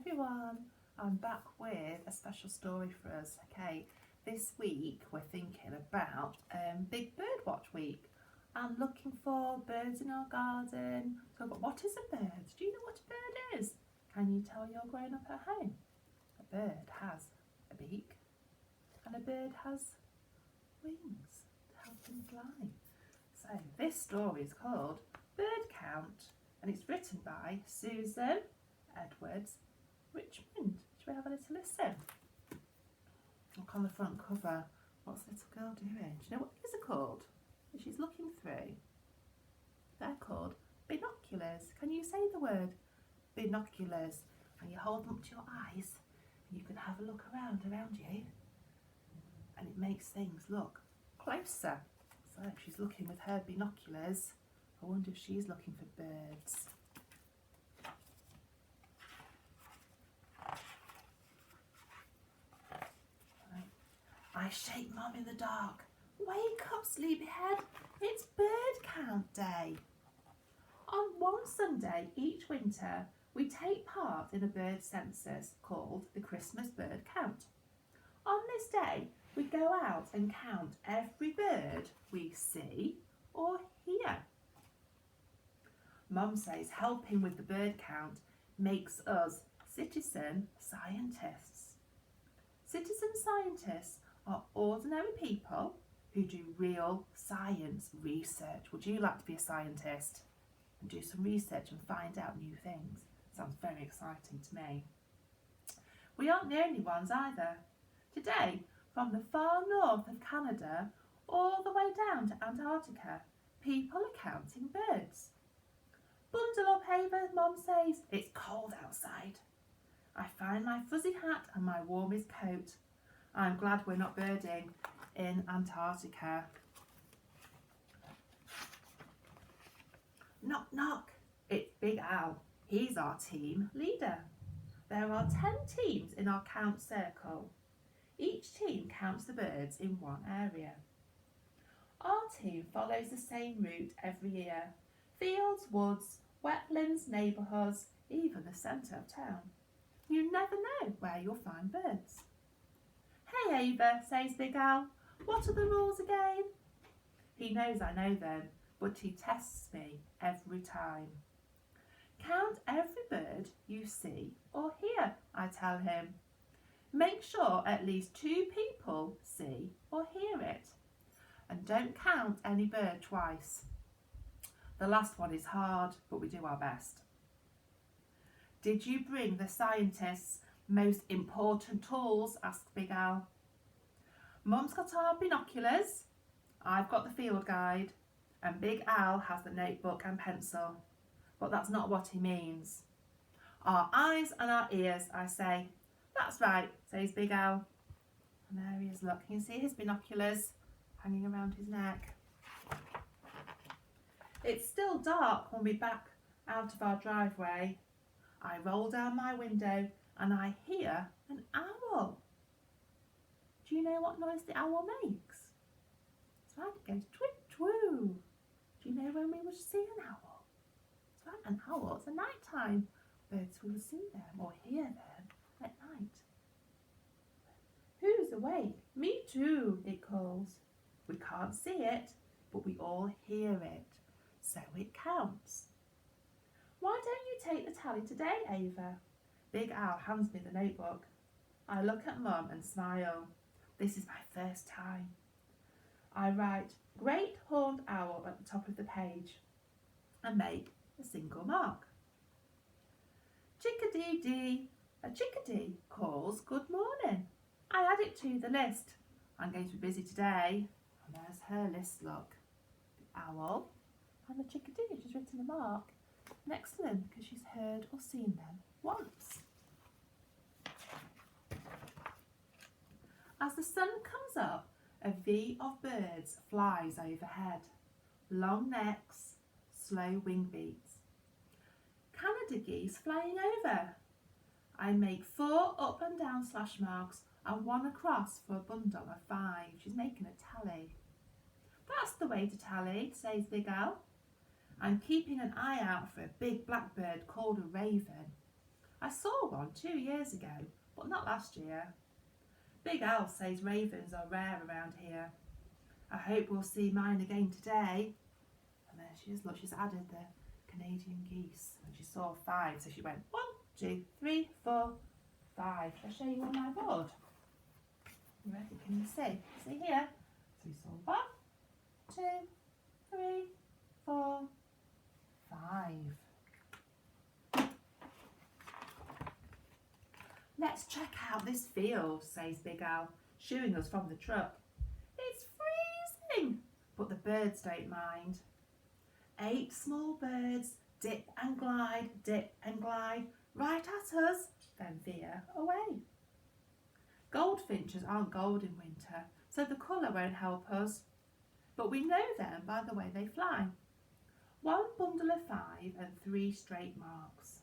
everyone, I'm back with a special story for us. Okay, this week we're thinking about Big Bird Watch Week and looking for birds in our garden. So, but what is a bird? Do you know what a bird is? Can you tell your grown up at home? A bird has a beak and a bird has wings to help them fly. So this story is called Bird Count and it's written by Susan Edwards Richmond. Shall we have a little listen? Look on the front cover. What's the little girl doing? Do you know what these are called? That she's looking through. They're called binoculars. Can you say the word binoculars? And you hold them up to your eyes and you can have a look around you. And it makes things look closer. So she's looking with her binoculars. I wonder if she's looking for birds. I shake Mum in the dark. Wake up, sleepyhead. It's bird count day. On one Sunday each winter, we take part in a bird census called the Christmas bird count. On this day, we go out and count every bird we see or hear. Mum says helping with the bird count makes us citizen scientists. Citizen scientists are ordinary people who do real science research. Would you like to be a scientist and do some research and find out new things? Sounds very exciting to me. We aren't the only ones either. Today, from the far north of Canada all the way down to Antarctica, people are counting birds. Bundle up, Ava, Mum says. It's cold outside. I find my fuzzy hat and my warmest coat. I'm glad we're not birding in Antarctica. Knock, knock. It's Big Al. He's our team leader. There are 10 teams in our count circle. Each team counts the birds in one area. Our team follows the same route every year. Fields, woods, wetlands, neighbourhoods, even the centre of town. You never know where you'll find birds. Hey Ava, says Big Al, what are the rules again? He knows I know them, but he tests me every time. Count every bird you see or hear, I tell him. Make sure at least 2 people see or hear it. And don't count any bird twice. The last one is hard, but we do our best. Did you bring the scientists' most important tools? Asked Big Al. Mum's got our binoculars, I've got the field guide, and Big Al has the notebook and pencil. But that's not what he means. Our eyes and our ears, I say. That's right, says Big Al. And there he is, look, you can see his binoculars hanging around his neck. It's still dark when we back out of our driveway. I roll down my window and I hear an owl. Do you know what noise the owl makes? It's right, it goes twit-twoo. Do you know when we will see an owl? It's right, an owl, it's a night time. Birds will see them or hear them at night. Who's awake? Me too, it calls. We can't see it, but we all hear it. So it counts. Why don't you take the tally today, Ava? Big Al hands me the notebook. I look at Mum and smile. This is my first time. I write Great Horned Owl at the top of the page and make a single mark. Chickadee-dee, a chickadee calls good morning. I add it to the list. I'm going to be busy today. And there's her list, look. The owl and the chickadee. She's written a mark next to them because she's heard or seen them once. As the sun comes up, a V of birds flies overhead. Long necks, slow wing beats. Canada geese flying over. I make 4 up and down slash marks and 1 across for a bundle of 5. She's making a tally. That's the way to tally, says Big Al. I'm keeping an eye out for a big blackbird called a raven. I saw one 2 years ago, but not last year. Big Al says ravens are rare around here. I hope we'll see mine again today. And there she is, look, she's added the Canadian geese. And she saw 5, so she went 1, 2, 3, 4, 5. Shall I show you on my board? You ready? Can you see? See here? So we saw 1, 2, 3, 4, 5. Let's check out this field, says Big Al, shooing us from the truck. It's freezing, but the birds don't mind. 8 small birds dip and glide, right at us, then veer away. Goldfinches aren't gold in winter, so the colour won't help us, but we know them by the way they fly. 1 bundle of 5 and 3 straight marks.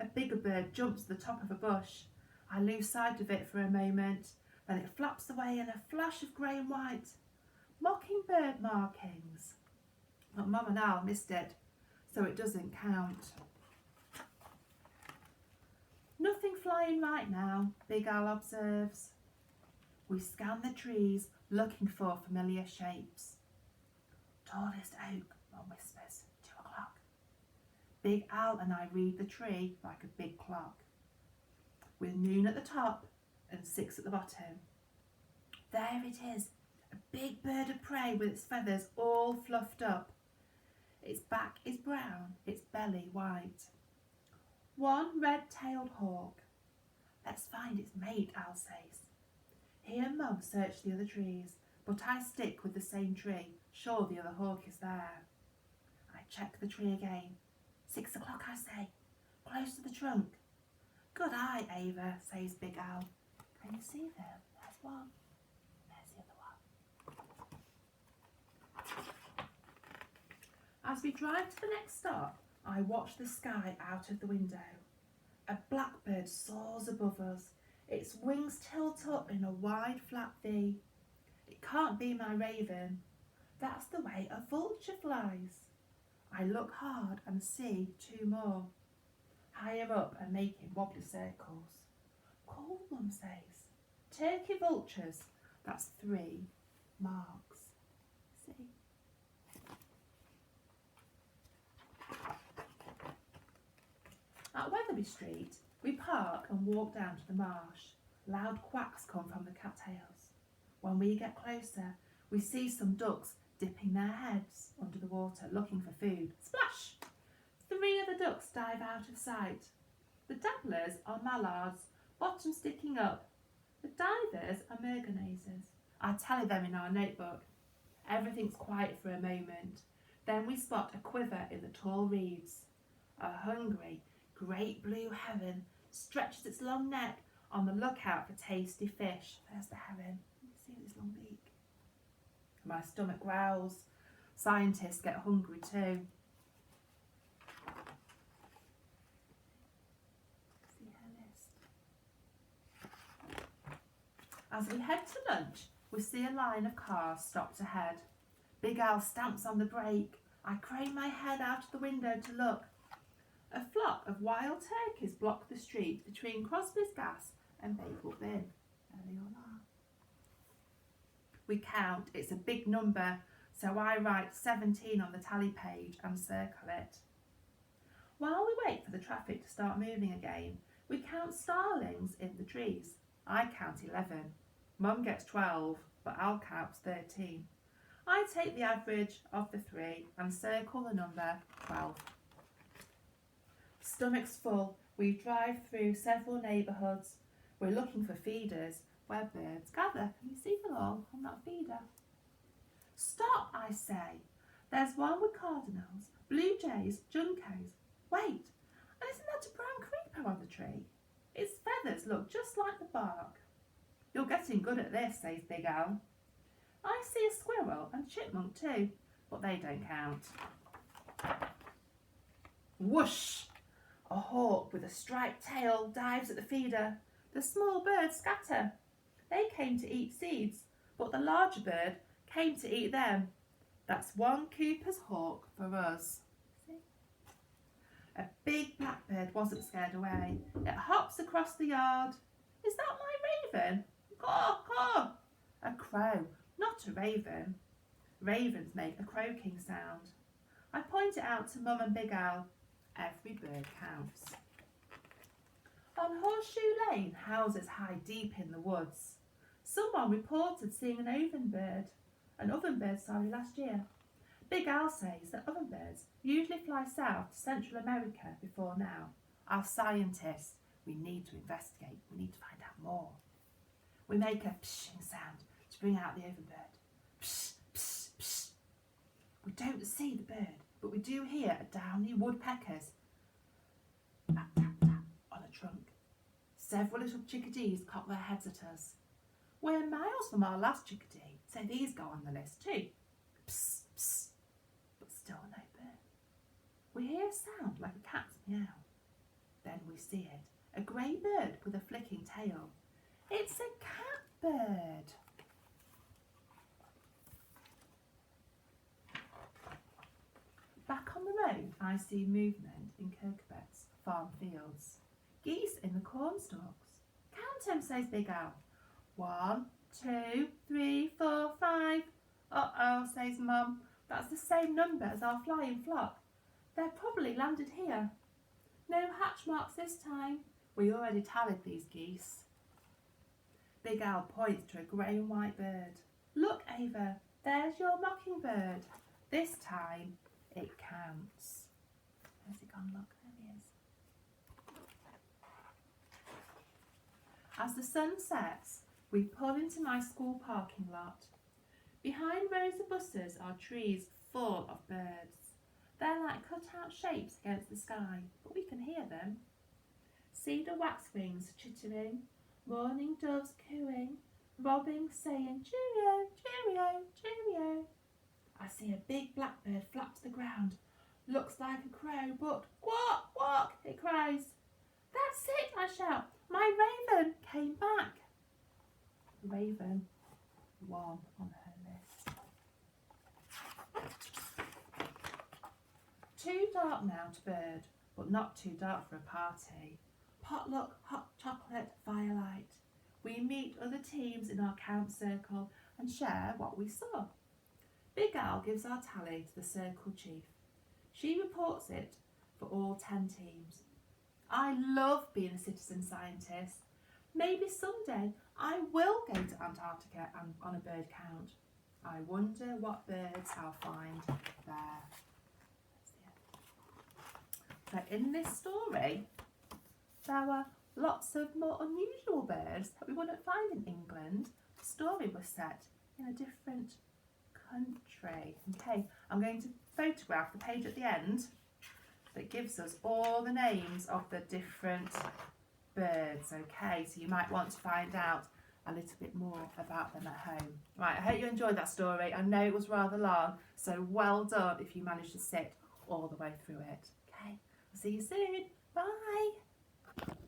A bigger bird jumps to the top of a bush. I lose sight of it for a moment, then it flaps away in a flash of grey and white. Mockingbird markings. But Mum and Al missed it, so it doesn't count. Nothing flying right now, Big Al observes. We scan the trees, looking for familiar shapes. Tallest oak, Mum whispers, 2 o'clock. Big Al and I read the tree like a big clock, with noon at the top and 6 at the bottom. There it is, a big bird of prey with its feathers all fluffed up. Its back is brown, its belly white. 1 red-tailed hawk. Let's find its mate, Al says. He and Mum search the other trees, but I stick with the same tree, sure the other hawk is there. I check the tree again. 6 o'clock, I say, close to the trunk. Good eye, Ava, says Big Al. Can you see them? There's one. There's the other one. As we drive to the next stop, I watch the sky out of the window. A blackbird soars above us. Its wings tilt up in a wide flat V. It can't be my raven. That's the way a vulture flies. I look hard and see 2 more. Higher up and making wobbly circles. Cool, Mum says. Turkey vultures. That's 3 marks. See? At Weatherby Street, we park and walk down to the marsh. Loud quacks come from the cattails. When we get closer, we see some ducks dipping their heads under the water, looking for food. Splash! 3 of the ducks dive out of sight. The dabblers are mallards, bottom sticking up. The divers are mergansers. I tally them in our notebook. Everything's quiet for a moment. Then we spot a quiver in the tall reeds. A hungry, great blue heron stretches its long neck on the lookout for tasty fish. There's the heron. You see this long beak. My stomach growls. Scientists get hungry too. See her list. As we head to lunch, we see a line of cars stopped ahead. Big Al stamps on the brake. I crane my head out of the window to look. A flock of wild turkeys block the street between Crosby's Gas and Bakewell Bin. There they all are. We count, it's a big number, so I write 17 on the tally page and circle it. While we wait for the traffic to start moving again, we count starlings in the trees. I count 11. Mum gets 12, but Al counts 13. I take the average of the 3 and circle the number 12. Stomachs full, we drive through several neighbourhoods. We're looking for feeders where birds gather. Can you see them all on that feeder? Stop, I say. There's one with cardinals, blue jays, juncos. Wait, and isn't that a brown creeper on the tree? Its feathers look just like the bark. You're getting good at this, says Big Al. I see a squirrel and chipmunk too, but they don't count. Whoosh! A hawk with a striped tail dives at the feeder. The small birds scatter. They came to eat seeds, but the larger bird came to eat them. That's 1 Cooper's hawk for us. See? A big blackbird wasn't scared away. It hops across the yard. Is that my raven? Caw, caw. A crow, not a raven. Ravens make a croaking sound. I point it out to Mum and Big Owl. Every bird counts. On Horseshoe Lane, houses hide deep in the woods. Someone reported seeing an ovenbird last year. Big Owl says that ovenbirds usually fly south to Central America before now. Our scientists, we need to investigate. We need to find out more. We make a pshing sound to bring out the ovenbird. Psh, psh, psh. We don't see the bird, but we do hear a downy woodpecker's tap, tap, tap on a trunk. Several little chickadees cock their heads at us. We're miles from our last chickadee, so these go on the list too. Psst, psst, but still no bird. We hear a sound like a cat's meow. Then we see it, a grey bird with a flicking tail. It's a catbird. Back on the road, I see movement in Kirkebets, farm fields. Geese in the corn stalks. Count 'em, says Big Owl. 1, 2, 3, 4, 5. Uh-oh, says Mum. That's the same number as our flying flock. They're probably landed here. No hatch marks this time. We already tallied these geese. Big Owl points to a grey and white bird. Look, Ava, there's your mockingbird. This time it counts. Where's he gone? Look, there he is. As the sun sets, we pull into my school parking lot. Behind rows of buses are trees full of birds. They're like cut-out shapes against the sky, but we can hear them. Cedar waxwings chittering, morning doves cooing, robins saying cheerio, cheerio, cheerio. I see a big blackbird flap to the ground. Looks like a crow, but quack, quack, it cries. That's it, I shout. My raven came back. Raven, 1 on her list. Too dark now to bird, but not too dark for a party. Potluck, hot chocolate, firelight. We meet other teams in our count circle and share what we saw. Big Owl gives our tally to the circle chief. She reports it for all 10 teams. I love being a citizen scientist. Maybe someday I will go to Antarctica and on a bird count. I wonder what birds I'll find there. So in this story, there were lots of more unusual birds that we wouldn't find in England. The story was set in a different country. Okay, I'm going to photograph the page at the end that gives us all the names of the different birds. Okay, so you might want to find out a little bit more about them at home. Right, I hope you enjoyed that story. I know it was rather long, so well done if you managed to sit all the way through it. Okay, I'll see you soon. Bye.